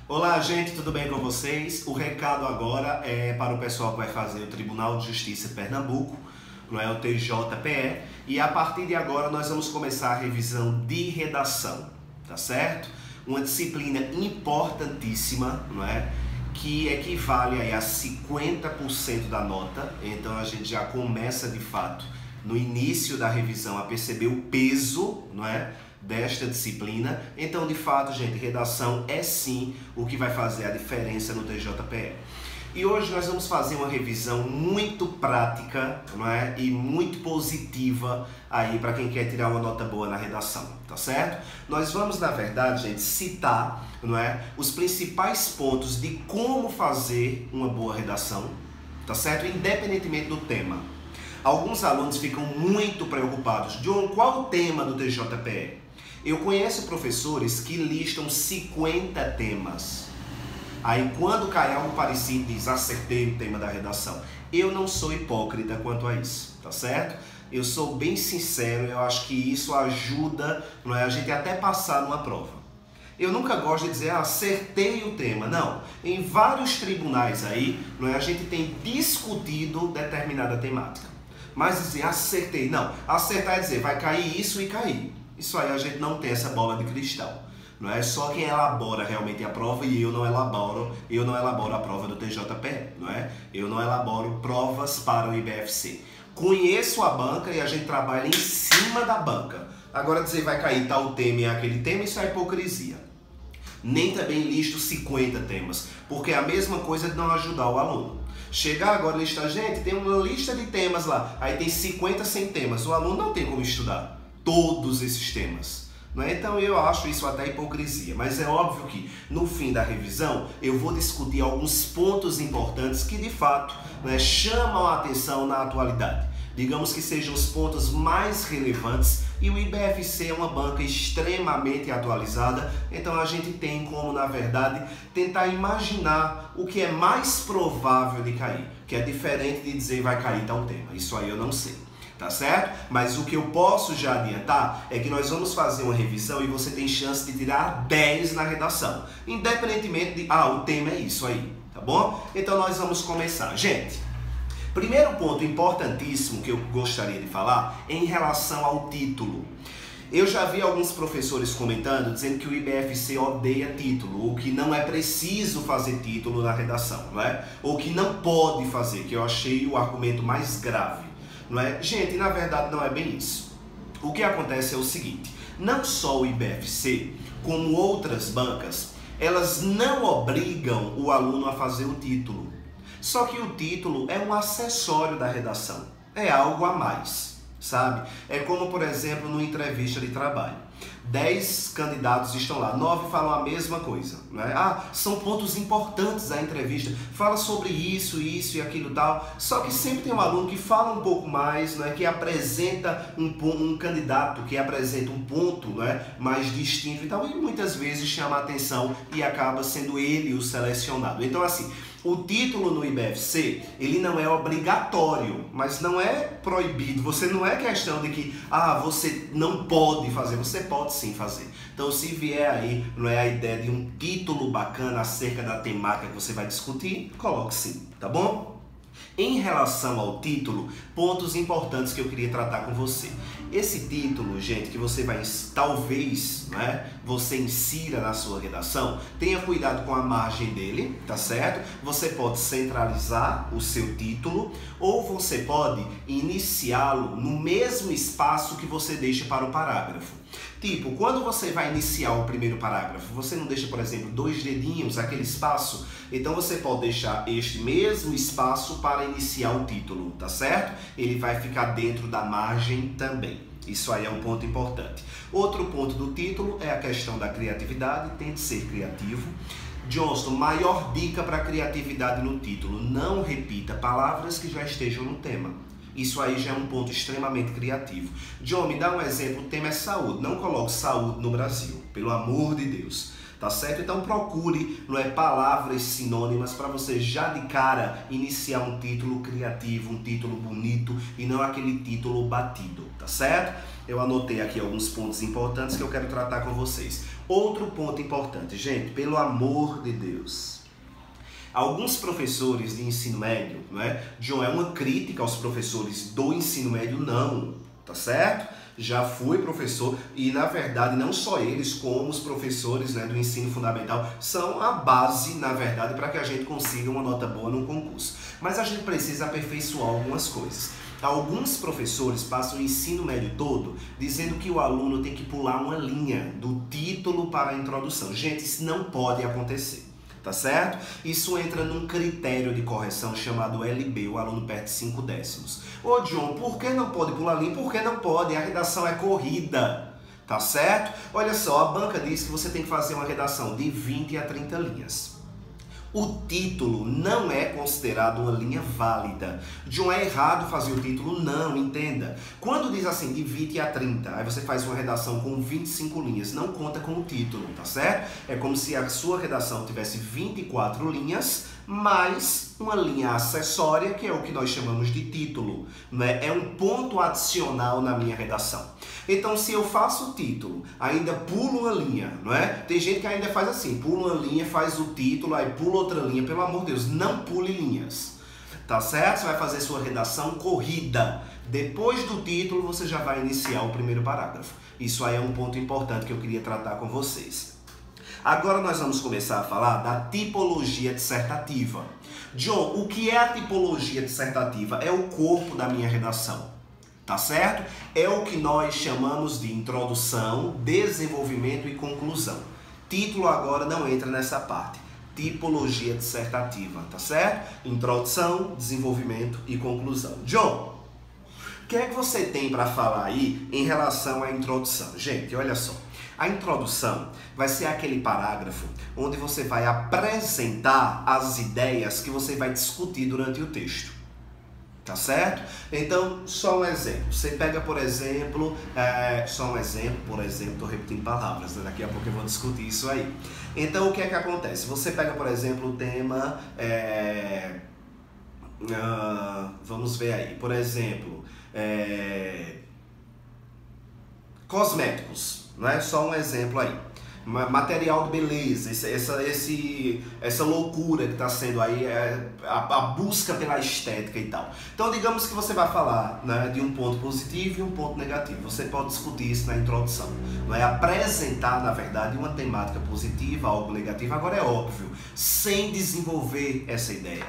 Olá, gente, tudo bem com vocês? O recado agora é para o pessoal que vai fazer o Tribunal de Justiça de Pernambuco, não é o TJPE, e a partir de agora nós vamos começar a revisão de redação, tá certo? Uma disciplina importantíssima, não é? Que equivale aí a 50% da nota, então a gente já começa de fato no início da revisão a perceber o peso, não é, desta disciplina. Então, de fato, gente, redação é sim o que vai fazer a diferença no TJPE. E hoje nós vamos fazer uma revisão muito prática, não é? E muito positiva aí para quem quer tirar uma nota boa na redação, tá certo? Nós vamos, na verdade, gente, citar, não é, os principais pontos de como fazer uma boa redação, tá certo? Independentemente do tema. Alguns alunos ficam muito preocupados. John, qual o tema do TJPE? Eu conheço professores que listam 50 temas. Aí quando cai algo parecido, diz, acertei o tema da redação. Eu não sou hipócrita quanto a isso, tá certo? Eu sou bem sincero, eu acho que isso ajuda, não é, a gente até passar numa prova. Eu nunca gosto de dizer, acertei o tema. Não, em vários tribunais aí, não é, a gente tem discutido determinada temática. Mas dizer, acertei, não. Acertar é dizer, vai cair isso e cair. Isso aí a gente não tem essa bola de cristal. Não é só quem elabora realmente a prova e eu não elaboro a prova do TJPE, não é? Eu não elaboro provas para o IBFC. Conheço a banca e a gente trabalha em cima da banca. Agora dizer vai cair tal tema e aquele tema, isso é hipocrisia. Nem também listo 50 temas, porque é a mesma coisa de não ajudar o aluno. Chegar agora e listar, gente, tem uma lista de temas lá, aí tem 50, 100 temas, o aluno não tem como estudar todos esses temas. Não é? Então eu acho isso até hipocrisia, mas é óbvio que no fim da revisão eu vou discutir alguns pontos importantes que de fato, né, chamam a atenção na atualidade. Digamos que sejam os pontos mais relevantes e o IBFC é uma banca extremamente atualizada, então a gente tem como, na verdade, tentar imaginar o que é mais provável de cair, que é diferente de dizer vai cair tal tema, isso aí eu não sei. Tá certo? Mas o que eu posso já adiantar é que nós vamos fazer uma revisão e você tem chance de tirar 10 na redação. Independentemente de, o tema é isso aí, tá bom? Então nós vamos começar. Gente, primeiro ponto importantíssimo que eu gostaria de falar é em relação ao título. Eu já vi alguns professores comentando, dizendo que o IBFC odeia título, ou que não é preciso fazer título na redação, não é? Ou que não pode fazer, que eu achei o argumento mais grave. Não é? Gente, na verdade não é bem isso. O que acontece é o seguinte, não só o IBFC, como outras bancas, elas não obrigam o aluno a fazer o título. Só que o título é um acessório da redação, é algo a mais, sabe? É como, por exemplo, numa entrevista de trabalho. 10 candidatos estão lá, 9 falam a mesma coisa, né? São pontos importantes da entrevista, fala sobre isso e aquilo e tal, só que sempre tem um aluno que fala um pouco mais, né? Que apresenta um candidato, que apresenta um ponto, né? Mais distinto e tal, e muitas vezes chama a atenção e acaba sendo ele o selecionado. Então assim, o título no IBFC, ele não é obrigatório, mas não é proibido. Você não é questão de que, você não pode fazer, você pode sim fazer. Então, se vier aí, não é a ideia de um título bacana acerca da temática que você vai discutir, coloque sim, tá bom? Em relação ao título, pontos importantes que eu queria tratar com você. Esse título, gente, que você vai, talvez, né, você insira na sua redação, tenha cuidado com a margem dele, tá certo? Você pode centralizar o seu título ou você pode iniciá-lo no mesmo espaço que você deixa para o parágrafo. Tipo, quando você vai iniciar o primeiro parágrafo, você não deixa, por exemplo, 2 dedinhos, aquele espaço? Então você pode deixar este mesmo espaço para iniciar o título, tá certo? Ele vai ficar dentro da margem também. Isso aí é um ponto importante. Outro ponto do título é a questão da criatividade, tente ser criativo. Johnston, maior dica para criatividade no título, não repita palavras que já estejam no tema. Isso aí já é um ponto extremamente criativo. John, me dá um exemplo, o tema é saúde. Não coloque saúde no Brasil, pelo amor de Deus. tá certo? Então procure, não é, palavras sinônimas para você já de cara iniciar um título criativo, um título bonito e não aquele título batido, tá certo? Eu anotei aqui alguns pontos importantes que eu quero tratar com vocês. Outro ponto importante, gente, pelo amor de Deus. Alguns professores de ensino médio, não é? John, é uma crítica aos professores do ensino médio? Não, tá certo? Já fui professor e, na verdade, não só eles, como os professores, né, do ensino fundamental, são a base, na verdade, para que a gente consiga uma nota boa no concurso. Mas a gente precisa aperfeiçoar algumas coisas. Alguns professores passam o ensino médio todo dizendo que o aluno tem que pular uma linha do título para a introdução. Gente, isso não pode acontecer. Tá certo? Isso entra num critério de correção chamado LB, o aluno perde 5 décimos. Ô John, por que não pode pular linha? Por que não pode? A redação é corrida, tá certo? Olha só, a banca diz que você tem que fazer uma redação de 20 a 30 linhas. O título não é considerado uma linha válida. John, é errado fazer o título? Não, entenda. Quando diz assim, de 20 a 30, aí você faz uma redação com 25 linhas, não conta com o título, tá certo? É como se a sua redação tivesse 24 linhas, mais uma linha acessória, que é o que nós chamamos de título, né? É um ponto adicional na minha redação. Então, se eu faço o título, ainda pulo uma linha, não é? Tem gente que ainda faz assim, pula uma linha, faz o título, aí pula outra linha. Pelo amor de Deus, não pule linhas, tá certo? Você vai fazer sua redação corrida. Depois do título, você já vai iniciar o primeiro parágrafo. Isso aí é um ponto importante que eu queria tratar com vocês. Agora nós vamos começar a falar da tipologia dissertativa. John, o que é a tipologia dissertativa? É o corpo da minha redação, tá certo? É o que nós chamamos de introdução, desenvolvimento e conclusão. Título agora não entra nessa parte. Tipologia dissertativa, tá certo? Introdução, desenvolvimento e conclusão. John, o que é que você tem para falar aí em relação à introdução? Gente, olha só. A introdução vai ser aquele parágrafo onde você vai apresentar as ideias que você vai discutir durante o texto. Tá certo? Então, só um exemplo. Você pega, por exemplo, estou repetindo palavras, né? Daqui a pouco eu vou discutir isso aí. Então, o que é que acontece? Você pega, por exemplo, o tema, vamos ver aí, por exemplo, cosméticos, não é? Só um exemplo aí. Material de beleza, essa loucura que está sendo aí, a busca pela estética e tal. Então, digamos que você vai falar, né, de um ponto positivo e um ponto negativo. Você pode discutir isso na introdução. Não é? Apresentar, na verdade, uma temática positiva, algo negativo. Agora é óbvio, sem desenvolver essa ideia.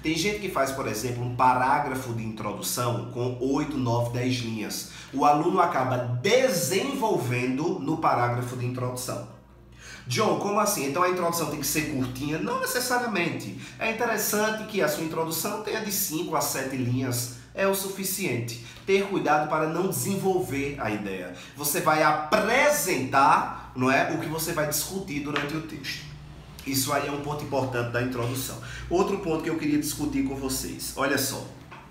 Tem gente que faz, por exemplo, um parágrafo de introdução com 8, 9, 10 linhas. O aluno acaba desenvolvendo no parágrafo de introdução. John, como assim? Então a introdução tem que ser curtinha? Não necessariamente. É interessante que a sua introdução tenha de 5 a 7 linhas. É o suficiente. Ter cuidado para não desenvolver a ideia. Você vai apresentar, não é, o que você vai discutir durante o texto. Isso aí é um ponto importante da introdução. Outro ponto que eu queria discutir com vocês. Olha só,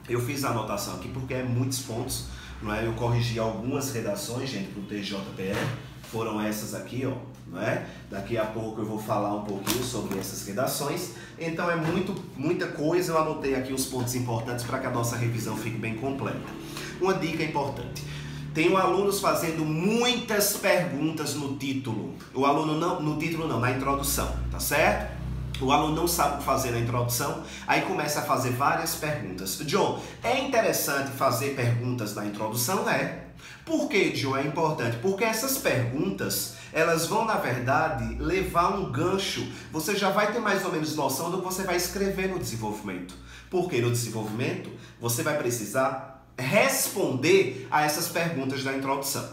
eu fiz a anotação aqui porque é muitos pontos, não é? Eu corrigi algumas redações, gente, para o TJPE. Foram essas aqui, ó, não é? Daqui a pouco eu vou falar um pouquinho sobre essas redações. Então é muita coisa, eu anotei aqui os pontos importantes para que a nossa revisão fique bem completa. Uma dica importante. Tenho alunos fazendo muitas perguntas no título. O aluno não, no título não, na introdução, tá certo? O aluno não sabe o que fazer na introdução, aí começa a fazer várias perguntas. John, é interessante fazer perguntas na introdução? É. Por que, John, é importante? Porque essas perguntas, elas vão, na verdade, levar um gancho. Você já vai ter mais ou menos noção do que você vai escrever no desenvolvimento. Porque no desenvolvimento, você vai precisar responder a essas perguntas da introdução.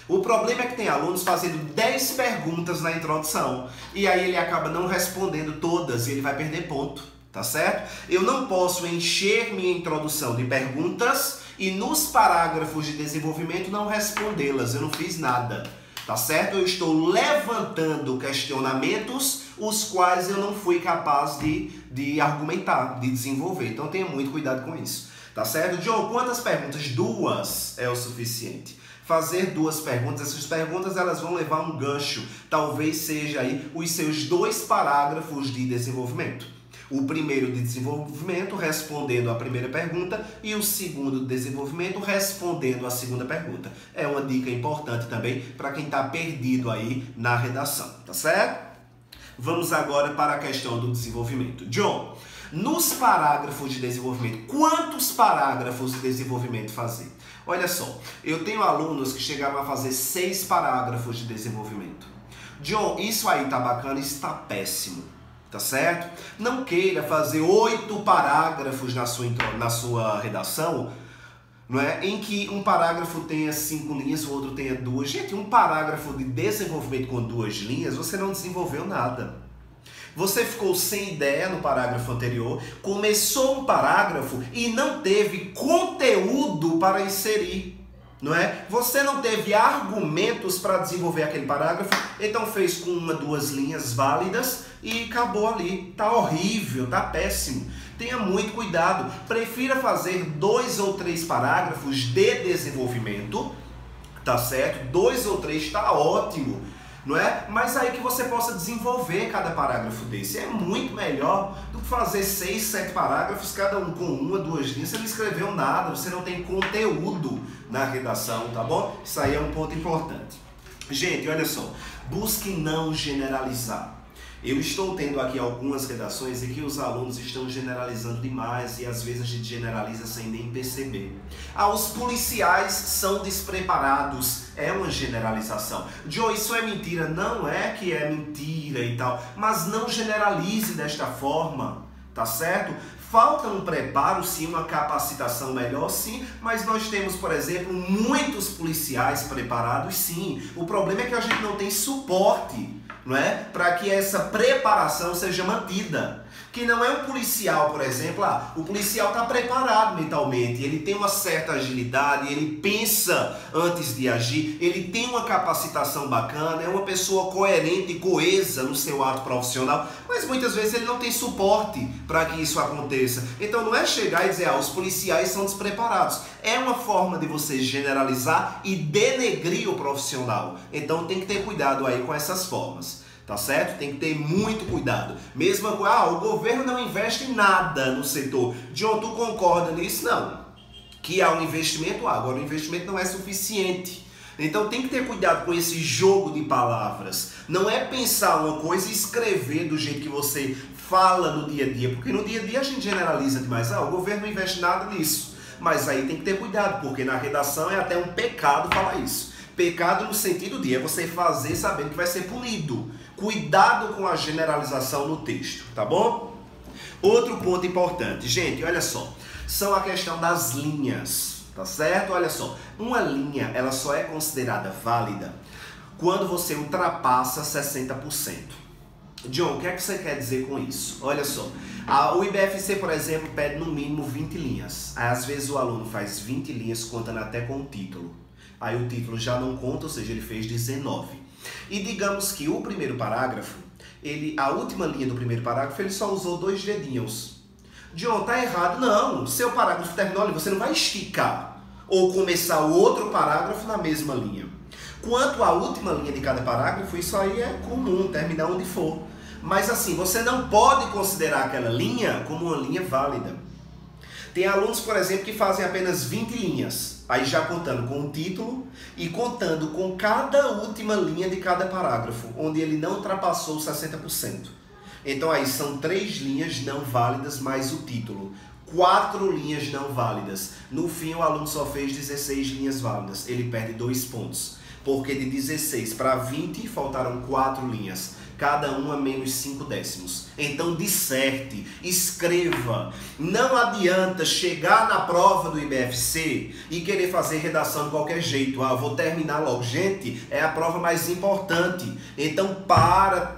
O problema é que tem alunos fazendo 10 perguntas na introdução e aí ele acaba não respondendo todas e ele vai perder ponto, tá certo? Eu não posso encher minha introdução de perguntas e nos parágrafos de desenvolvimento não respondê-las, eu não fiz nada, tá certo? Eu estou levantando questionamentos os quais eu não fui capaz de argumentar, de desenvolver, então tenha muito cuidado com isso, tá certo? John, quantas perguntas? 2 é o suficiente. fazer duas perguntas. Essas perguntas elas vão levar um gancho, talvez seja aí os seus 2 parágrafos de desenvolvimento. O primeiro de desenvolvimento respondendo a primeira pergunta e o segundo de desenvolvimento respondendo a segunda pergunta. É uma dica importante também para quem está perdido aí na redação, tá certo? Vamos agora para a questão do desenvolvimento. John, nos parágrafos de desenvolvimento, quantos parágrafos de desenvolvimento fazer? Olha só, eu tenho alunos que chegaram a fazer 6 parágrafos de desenvolvimento. John, isso aí tá bacana, isso tá péssimo, tá certo? Não queira fazer 8 parágrafos na sua redação, não é? Em que um parágrafo tenha 5 linhas, o outro tenha 2. Gente, um parágrafo de desenvolvimento com 2 linhas, você não desenvolveu nada. Você ficou sem ideia no parágrafo anterior, começou um parágrafo e não teve conteúdo para inserir, não é? Você não teve argumentos para desenvolver aquele parágrafo, então fez com 1, 2 linhas válidas e acabou ali. Tá horrível, tá péssimo. Tenha muito cuidado. Prefira fazer 2 ou 3 parágrafos de desenvolvimento, tá certo? 2 ou 3 tá ótimo, não é? Mas aí que você possa desenvolver cada parágrafo desse. É muito melhor do que fazer 6, 7 parágrafos, cada um com 1, 2 linhas. Você não escreveu nada, você não tem conteúdo na redação, tá bom? Isso aí é um ponto importante. Gente, olha só, busque não generalizar. Eu estou tendo aqui algumas redações em que os alunos estão generalizando demais e às vezes a gente generaliza sem nem perceber. Ah, os policiais são despreparados. É uma generalização. Joe, isso é mentira. Não é que é mentira e tal, mas não generalize desta forma, tá certo? Falta um preparo, sim, uma capacitação melhor, sim, mas nós temos, por exemplo, muitos policiais preparados, sim. O problema é que a gente não tem suporte, não é? Para que essa preparação seja mantida. Que não é um policial, por exemplo, o policial está preparado mentalmente, ele tem uma certa agilidade, ele pensa antes de agir, ele tem uma capacitação bacana, é uma pessoa coerente e coesa no seu ato profissional, mas muitas vezes ele não tem suporte para que isso aconteça. Então não é chegar e dizer, os policiais são despreparados. É uma forma de você generalizar e denegrir o profissional. Então tem que ter cuidado aí com essas formas. Tá certo? Tem que ter muito cuidado. Mesmo com, o governo não investe em nada no setor. John, tu concorda nisso? Não. Que há um investimento, agora o investimento não é suficiente. Então tem que ter cuidado com esse jogo de palavras. Não é pensar uma coisa e escrever do jeito que você fala no dia a dia. Porque no dia a dia a gente generaliza demais. O governo não investe nada nisso. Mas aí tem que ter cuidado, porque na redação é até um pecado falar isso. Pecado no sentido de você fazer sabendo que vai ser punido. Cuidado com a generalização no texto, tá bom? Outro ponto importante, gente, olha só, são a questão das linhas, tá certo? Olha só, uma linha, ela só é considerada válida quando você ultrapassa 60%. John, o que é que você quer dizer com isso? Olha só, o IBFC, por exemplo, pede no mínimo 20 linhas. Aí, às vezes o aluno faz 20 linhas contando até com o título. Aí o título já não conta, ou seja, ele fez 19. E digamos que o primeiro parágrafo, a última linha do primeiro parágrafo, ele só usou 2 dedinhos. John, tá errado. Não, seu parágrafo terminou ali, você não vai esticar ou começar o outro parágrafo na mesma linha. Quanto à última linha de cada parágrafo, isso aí é comum, terminar onde for. Mas assim, você não pode considerar aquela linha como uma linha válida. Tem alunos, por exemplo, que fazem apenas 20 linhas, aí já contando com o título e contando com cada última linha de cada parágrafo, onde ele não ultrapassou 60%. Então aí são 3 linhas não válidas mais o título, 4 linhas não válidas. No fim o aluno só fez 16 linhas válidas, ele perde 2 pontos, porque de 16 para 20 faltaram 4 linhas. Cada uma menos 5 décimos. Então disserte, escreva. Não adianta chegar na prova do IBFC e querer fazer redação de qualquer jeito. Vou terminar logo. Gente, é a prova mais importante. Então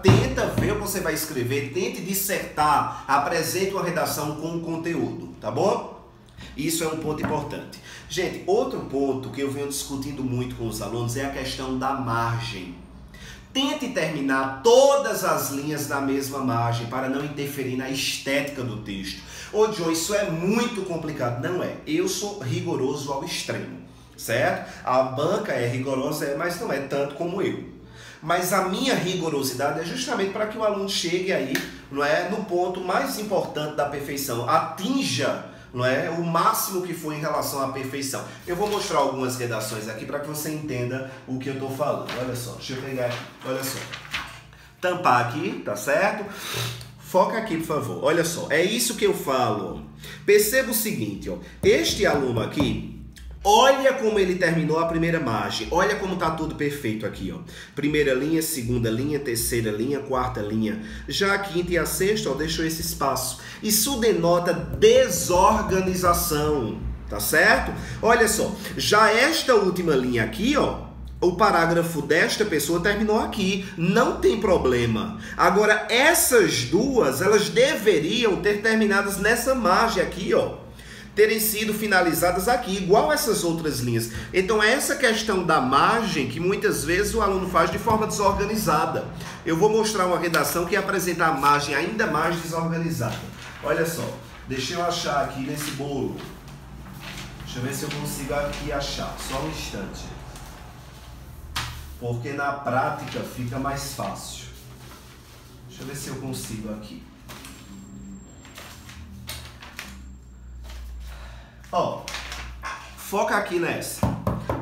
tenta ver o que você vai escrever, tente dissertar, apresente uma redação com conteúdo, tá bom? Isso é um ponto importante. Gente, outro ponto que eu venho discutindo muito com os alunos é a questão da margem. Tente terminar todas as linhas na mesma margem para não interferir na estética do texto. Ô, John, isso é muito complicado. Não é. Eu sou rigoroso ao extremo. certo? A banca é rigorosa, mas não é tanto como eu. Mas a minha rigorosidade é justamente para que o aluno chegue aí, não é, no ponto mais importante da perfeição, atinja, não é, o máximo que for em relação à perfeição. Eu vou mostrar algumas redações aqui para que você entenda o que eu estou falando. Olha só, deixa eu pegar aqui, olha só. Tampar aqui, tá certo? Foca aqui, por favor. Olha só, é isso que eu falo. Perceba o seguinte, ó, este aluno aqui, olha como ele terminou a primeira margem. Olha como tá tudo perfeito aqui, ó. Primeira linha, segunda linha, terceira linha, quarta linha. Já a quinta e a sexta, ó, deixou esse espaço. Isso denota desorganização, tá certo? Olha só, já esta última linha aqui, ó, o parágrafo desta pessoa terminou aqui, não tem problema. Agora, essas duas, elas deveriam ter terminadas nessa margem aqui, ó, terem sido finalizadas aqui, igual essas outras linhas. Então, é essa questão da margem que muitas vezes o aluno faz de forma desorganizada. Eu vou mostrar uma redação que apresenta a margem ainda mais desorganizada. Olha só, deixa eu achar aqui nesse bolo. Deixa eu ver se eu consigo aqui achar, só um instante. Porque na prática fica mais fácil. Deixa eu ver se eu consigo aqui. Ó, foca aqui nessa.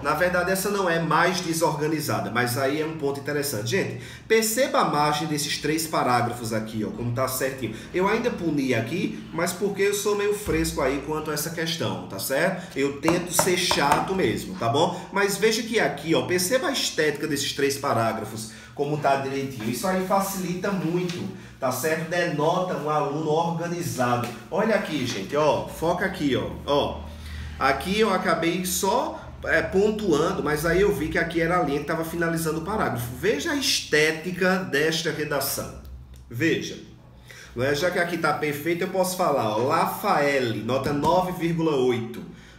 Na verdade, essa não é mais desorganizada, mas aí é um ponto interessante. Gente, perceba a margem desses 3 parágrafos aqui, ó, como tá certinho. Eu ainda puni aqui, mas porque eu sou meio fresco aí quanto a essa questão, tá certo? Eu tento ser chato mesmo, tá bom? Mas veja que aqui, ó, perceba a estética desses 3 parágrafos, como tá direitinho. Isso aí facilita muito, tá certo? Denota um aluno organizado. Olha aqui, gente, ó, foca aqui, ó. Aqui eu acabei só pontuando, mas aí eu vi que aqui era a linha que estava finalizando o parágrafo. Veja a estética desta redação. Veja. Não é? Já que aqui está perfeito, eu posso falar, ó, Lafaele, nota 9,8.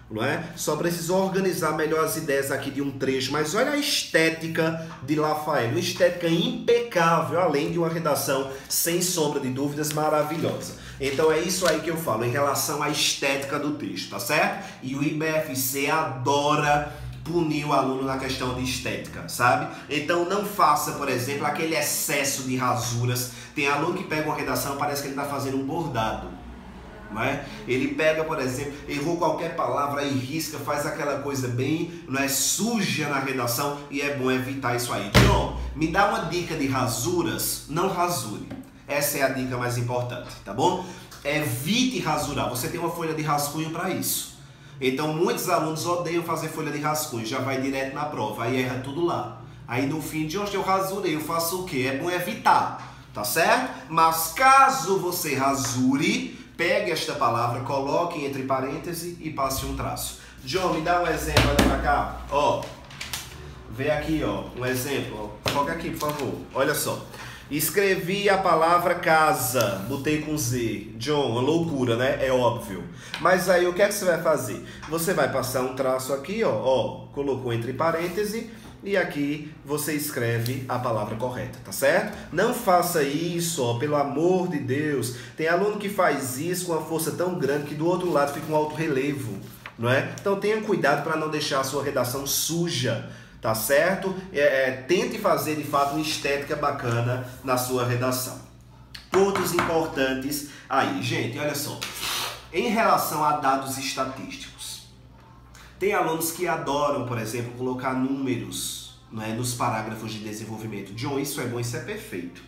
Não é? Só preciso organizar melhor as ideias aqui de um trecho, mas olha a estética de Lafaele, uma estética impecável, além de uma redação sem sombra de dúvidas maravilhosa. Então é isso aí que eu falo em relação à estética do texto, tá certo? E o IBFC adora punir o aluno na questão de estética, sabe? Então não faça, por exemplo, aquele excesso de rasuras. Tem aluno que pega uma redação e parece que ele está fazendo um bordado. Não é? Ele pega, por exemplo, errou qualquer palavra e risca, faz aquela coisa bem, não é, suja na redação, e é bom evitar isso aí. John, me dá uma dica de rasuras, não rasure. Essa é a dica mais importante, tá bom? Evite rasurar. Você tem uma folha de rascunho para isso. Então muitos alunos odeiam fazer folha de rascunho, já vai direto na prova, aí erra tudo lá. Aí no fim de hoje eu rasurei, eu faço o quê? É bom evitar, tá certo? Mas caso você rasure, pegue esta palavra, coloque entre parênteses e passe um traço. John, me dá um exemplo ali pra cá. Ó, vê aqui, ó, um exemplo. Ó. Foca aqui, por favor. Olha só. Escrevi a palavra casa, botei com Z. John, uma loucura, né? É óbvio. Mas aí o que é que você vai fazer? Você vai passar um traço aqui, ó, colocou entre parênteses. E aqui você escreve a palavra correta, tá certo? Não faça isso, ó, pelo amor de Deus. Tem aluno que faz isso com uma força tão grande que do outro lado fica um alto relevo, não é? Então tenha cuidado para não deixar a sua redação suja, tá certo? Tente fazer de fato uma estética bacana na sua redação. Pontos importantes aí, gente, olha só. Em relação a dados estatísticos, tem alunos que adoram, por exemplo, colocar números, não é, nos parágrafos de desenvolvimento. John, isso é bom, isso é perfeito.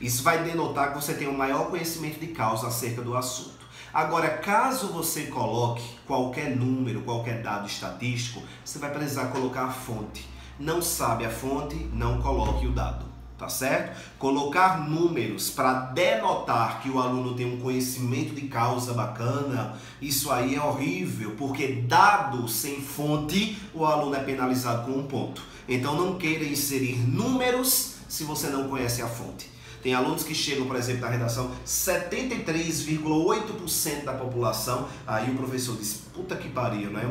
Isso vai denotar que você tem um maior conhecimento de causa acerca do assunto. Agora, caso você coloque qualquer número, qualquer dado estatístico, você vai precisar colocar a fonte. Não sabe a fonte, não coloque o dado. Tá certo? Colocar números para denotar que o aluno tem um conhecimento de causa bacana, isso aí é horrível, porque dado sem fonte, o aluno é penalizado com 1 ponto. Então não queira inserir números se você não conhece a fonte. Tem alunos que chegam, por exemplo, na redação, 73,8% da população, aí o professor diz, puta que pariu, né?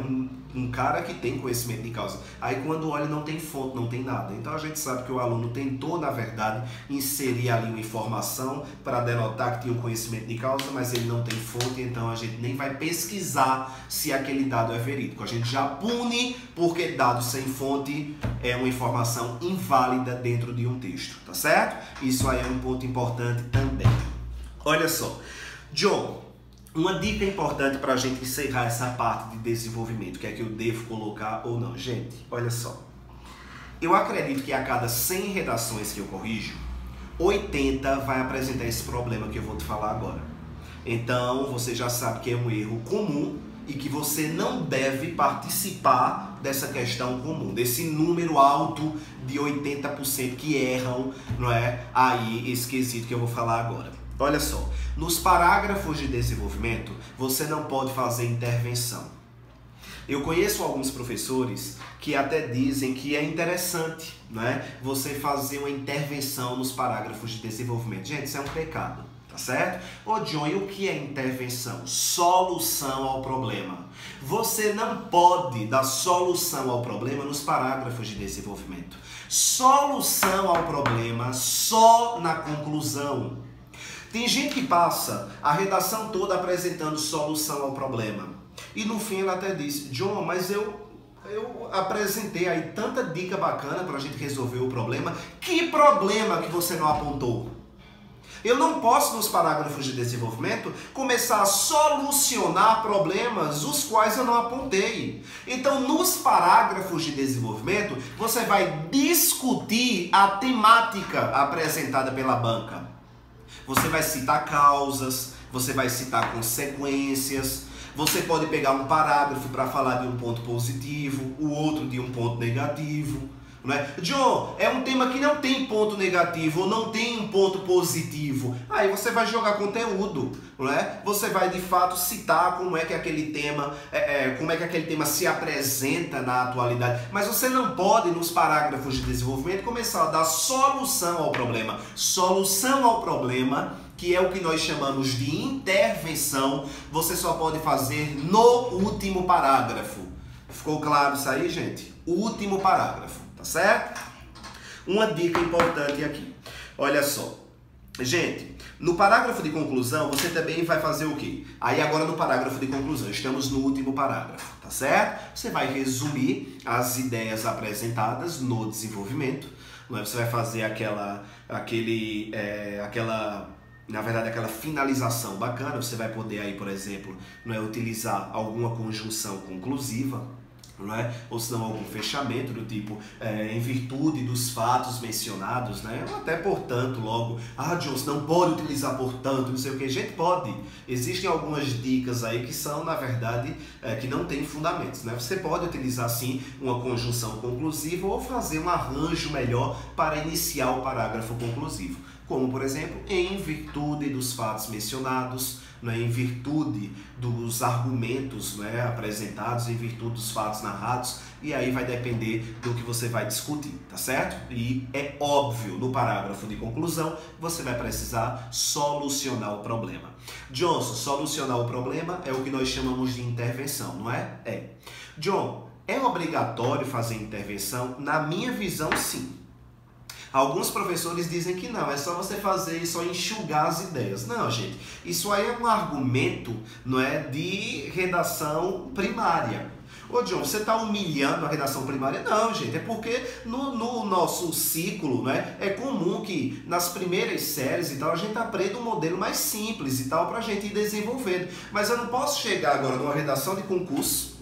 um cara que tem conhecimento de causa. Aí quando olha não tem fonte, não tem nada. Então a gente sabe que o aluno tentou, na verdade, inserir ali uma informação para denotar que tinha um conhecimento de causa, mas ele não tem fonte, então a gente nem vai pesquisar se aquele dado é verídico. A gente já pune porque dado sem fonte é uma informação inválida dentro de um texto, tá certo? Isso aí é um ponto importante também. Olha só, John, uma dica importante para a gente encerrar essa parte de desenvolvimento, que é que eu devo colocar ou não. Gente, olha só, eu acredito que a cada 100 redações que eu corrijo, 80 vai apresentar esse problema que eu vou te falar agora. Então, você já sabe que é um erro comum e que você não deve participar dessa questão comum, desse número alto de 80% que erram, não é? Aí, esse quesito que eu vou falar agora. Olha só, nos parágrafos de desenvolvimento, você não pode fazer intervenção. Eu conheço alguns professores que até dizem que é interessante, não é? Você fazer uma intervenção nos parágrafos de desenvolvimento. Gente, isso é um pecado. Tá certo? Ô John, e o que é intervenção? Solução ao problema. Você não pode dar solução ao problema nos parágrafos de desenvolvimento. Solução ao problema só na conclusão. Tem gente que passa a redação toda apresentando solução ao problema. E no fim ela até diz, John, mas eu apresentei aí tanta dica bacana para a gente resolver o problema. Que problema que você não apontou? Eu não posso, nos parágrafos de desenvolvimento, começar a solucionar problemas os quais eu não apontei. Então, nos parágrafos de desenvolvimento, você vai discutir a temática apresentada pela banca. Você vai citar causas, você vai citar consequências, você pode pegar um parágrafo para falar de um ponto positivo, o outro de um ponto negativo. Não é? John, é um tema que não tem ponto negativo ou não tem um ponto positivo. Aí você vai jogar conteúdo, não é? Você vai de fato citar como é que aquele tema, se apresenta na atualidade. Mas você não pode, nos parágrafos de desenvolvimento, começar a dar solução ao problema. Solução ao problema, que é o que nós chamamos de intervenção, você só pode fazer no último parágrafo. Ficou claro isso aí, gente? O último parágrafo. Tá certo? Uma dica importante aqui. Olha só. Gente, no parágrafo de conclusão, você também vai fazer o quê? Aí agora no parágrafo de conclusão, estamos no último parágrafo, tá certo? Você vai resumir as ideias apresentadas no desenvolvimento. Não é? Você vai fazer aquela finalização bacana. Você vai poder aí, por exemplo, não é, utilizar alguma conjunção conclusiva, não é? Ou se não algum fechamento do tipo em virtude dos fatos mencionados, né? Ou até portanto logo, John, você não pode utilizar portanto, não sei o que. Gente, pode. Existem algumas dicas aí que são, na verdade, que não tem fundamentos, né? Você pode utilizar sim uma conjunção conclusiva ou fazer um arranjo melhor para iniciar o parágrafo conclusivo. Como, por exemplo, em virtude dos fatos mencionados, né, em virtude dos argumentos, né, apresentados, em virtude dos fatos narrados, e aí vai depender do que você vai discutir, tá certo? E é óbvio, no parágrafo de conclusão, você vai precisar solucionar o problema. Johnson, solucionar o problema é o que nós chamamos de intervenção, não é? É. John, é obrigatório fazer intervenção? Na minha visão, sim. Alguns professores dizem que não, é só você fazer e só enxugar as ideias. Não, gente, isso aí é um argumento, não é, de redação primária. Ô John, você está humilhando a redação primária? Não, gente, é porque no nosso ciclo, né, é comum que nas primeiras séries e tal, a gente aprenda um modelo mais simples e tal, para a gente ir desenvolvendo. Mas eu não posso chegar agora numa redação de concurso,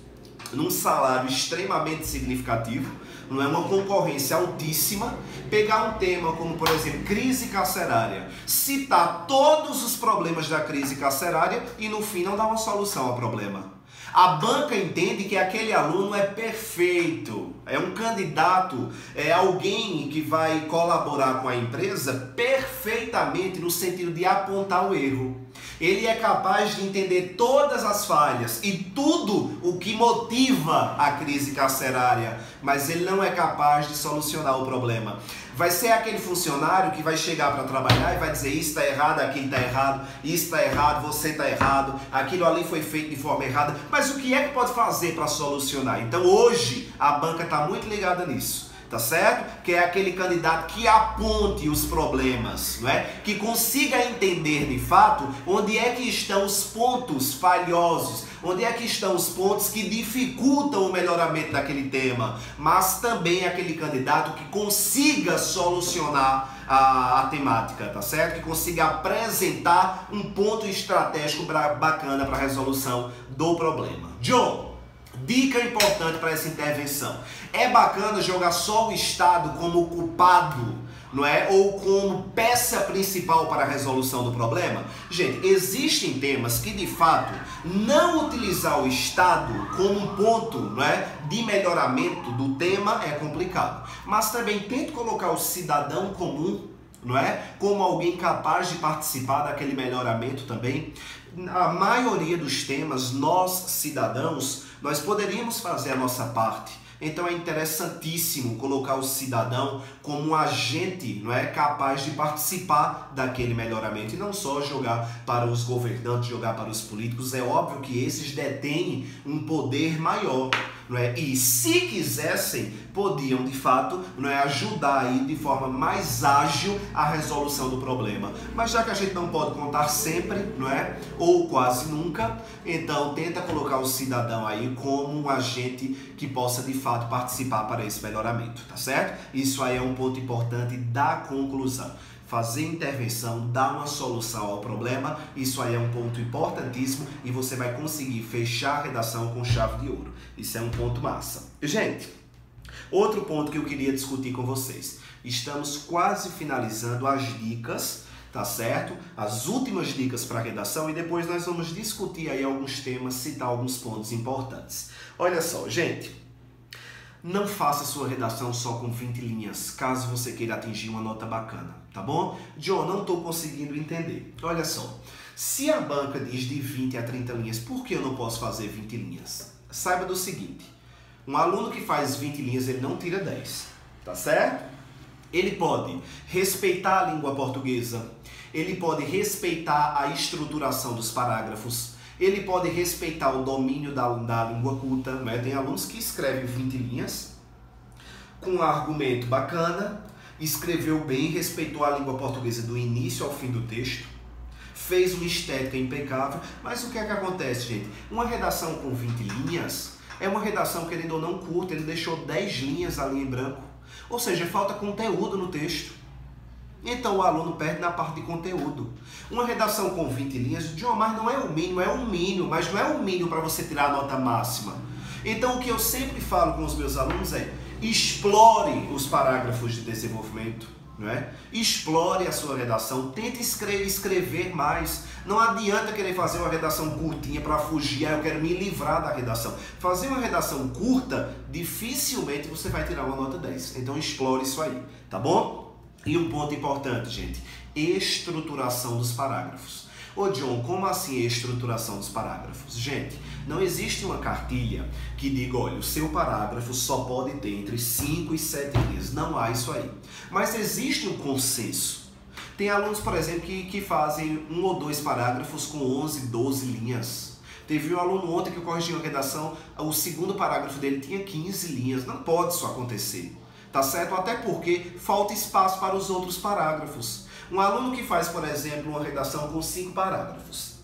num salário extremamente significativo, não é, uma concorrência altíssima, pegar um tema como, por exemplo, crise carcerária, citar todos os problemas da crise carcerária e no fim não dar uma solução ao problema. A banca entende que aquele aluno é perfeito, é um candidato, é alguém que vai colaborar com a empresa perfeitamente no sentido de apontar o erro. Ele é capaz de entender todas as falhas e tudo o que motiva a crise carcerária, mas ele não é capaz de solucionar o problema. Vai ser aquele funcionário que vai chegar para trabalhar e vai dizer isso está errado, aquilo está errado, isso está errado, você está errado, aquilo ali foi feito de forma errada. Mas o que é que pode fazer para solucionar? Então hoje a banca está muito ligada nisso. Tá certo? Que é aquele candidato que aponte os problemas, não é? Que consiga entender de fato onde é que estão os pontos falhosos, onde é que estão os pontos que dificultam o melhoramento daquele tema, mas também aquele candidato que consiga solucionar a temática, tá certo? Que consiga apresentar um ponto estratégico bacana para a resolução do problema. John, dica importante para essa intervenção. É bacana jogar só o Estado como culpado, não é? Ou como peça principal para a resolução do problema? Gente, existem temas que de fato não utilizar o Estado como um ponto, não é, de melhoramento do tema é complicado. Mas também tente colocar o cidadão comum, não é, como alguém capaz de participar daquele melhoramento também. A maioria dos temas, nós cidadãos, nós poderíamos fazer a nossa parte. Então é interessantíssimo colocar o cidadão como um agente, não é, capaz de participar daquele melhoramento e não só jogar para os governantes, jogar para os políticos. É óbvio que esses detêm um poder maior, não é? E se quisessem, podiam de fato, não é, ajudar aí de forma mais ágil a resolução do problema. Mas já que a gente não pode contar sempre, não é, ou quase nunca, então tenta colocar o cidadão aí como um agente que possa de fato participar para esse melhoramento, tá certo? Isso aí é um ponto importante da conclusão. Fazer intervenção, dar uma solução ao problema, isso aí é um ponto importantíssimo e você vai conseguir fechar a redação com chave de ouro. Isso é um ponto massa. Gente, outro ponto que eu queria discutir com vocês. Estamos quase finalizando as dicas, tá certo? As últimas dicas para a redação e depois nós vamos discutir aí alguns temas, citar alguns pontos importantes. Olha só, gente. Não faça sua redação só com 20 linhas, caso você queira atingir uma nota bacana, tá bom? John, não estou conseguindo entender. Olha só, se a banca diz de 20 a 30 linhas, por que eu não posso fazer 20 linhas? Saiba do seguinte, um aluno que faz 20 linhas, ele não tira 10, tá certo? Ele pode respeitar a língua portuguesa, ele pode respeitar a estruturação dos parágrafos, ele pode respeitar o domínio da língua culta, né? Tem alunos que escrevem 20 linhas com um argumento bacana, escreveu bem, respeitou a língua portuguesa do início ao fim do texto, fez uma estética impecável, mas o que é que acontece, gente? Uma redação com 20 linhas é uma redação, querendo ou não, curta, ele deixou 10 linhas ali em branco, ou seja, falta conteúdo no texto. Então o aluno perde na parte de conteúdo. Uma redação com 20 linhas, John, mas não é o mínimo, é um mínimo, mas não é o mínimo para você tirar a nota máxima. Então o que eu sempre falo com os meus alunos é, explore os parágrafos de desenvolvimento, não é? Explore a sua redação, tente escrever mais. Não adianta querer fazer uma redação curtinha para fugir, eu quero me livrar da redação. Fazer uma redação curta, dificilmente você vai tirar uma nota 10. Então explore isso aí, tá bom? E um ponto importante, gente, estruturação dos parágrafos. Ô John, como assim estruturação dos parágrafos? Gente, não existe uma cartilha que diga, olha, o seu parágrafo só pode ter entre 5 e 7 linhas. Não há isso aí. Mas existe um consenso. Tem alunos, por exemplo, que fazem 1 ou 2 parágrafos com 11, 12 linhas. Teve um aluno ontem que corrigiu a redação, o segundo parágrafo dele tinha 15 linhas. Não pode isso acontecer. Tá certo? Até porque falta espaço para os outros parágrafos. Um aluno que faz, por exemplo, uma redação com 5 parágrafos.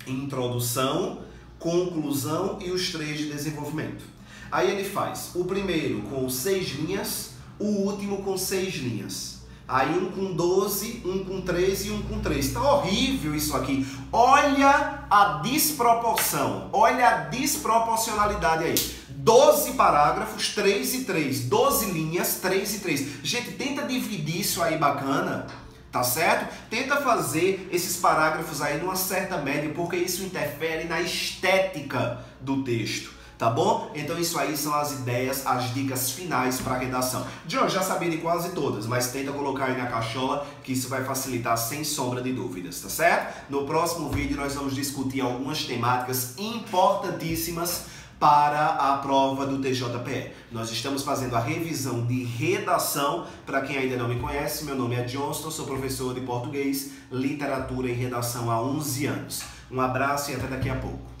Introdução, conclusão e os 3 de desenvolvimento. Aí ele faz o primeiro com 6 linhas, o último com 6 linhas. Aí um com 12, um com 13 e um com 3. Tá horrível isso aqui. Olha a desproporção, olha a desproporcionalidade aí. 12 parágrafos, 3 e 3. 12 linhas, 3 e 3. Gente, tenta dividir isso aí bacana, tá certo? Tenta fazer esses parágrafos aí numa certa média, porque isso interfere na estética do texto, tá bom? Então isso aí são as ideias, as dicas finais para a redação. John, já sabia de quase todas, mas tenta colocar aí na cachola, que isso vai facilitar sem sombra de dúvidas, tá certo? No próximo vídeo nós vamos discutir algumas temáticas importantíssimas para a prova do TJPE. Nós estamos fazendo a revisão de redação. Para quem ainda não me conhece, meu nome é Johnston, sou professor de português, literatura e redação há 11 anos. Um abraço e até daqui a pouco.